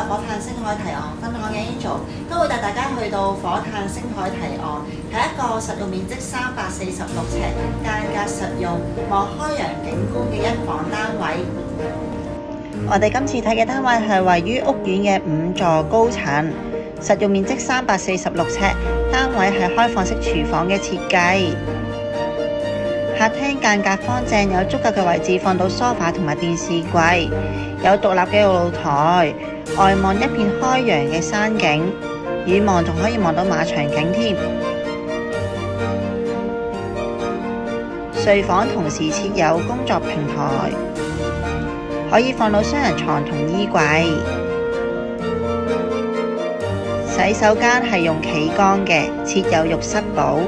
火炭星海提案分享嘅 Angel，都會帶大家去到火炭星海提案，係一個實用面積346尺、間隔實用、望開揚景觀嘅一房單位。我哋今次睇嘅單位係位於屋苑嘅5座高層，實用面積346尺，單位係開放式廚房嘅設計。客廳間隔方正，有足夠嘅位置放到梳化同埋電視櫃，有獨立嘅露台，外望一片開揚嘅山景，遠望仲可以望到馬場景添。睡房同時設有工作平台，可以放到雙人床同衣櫃。洗手間係用企缸嘅，設有浴室寶。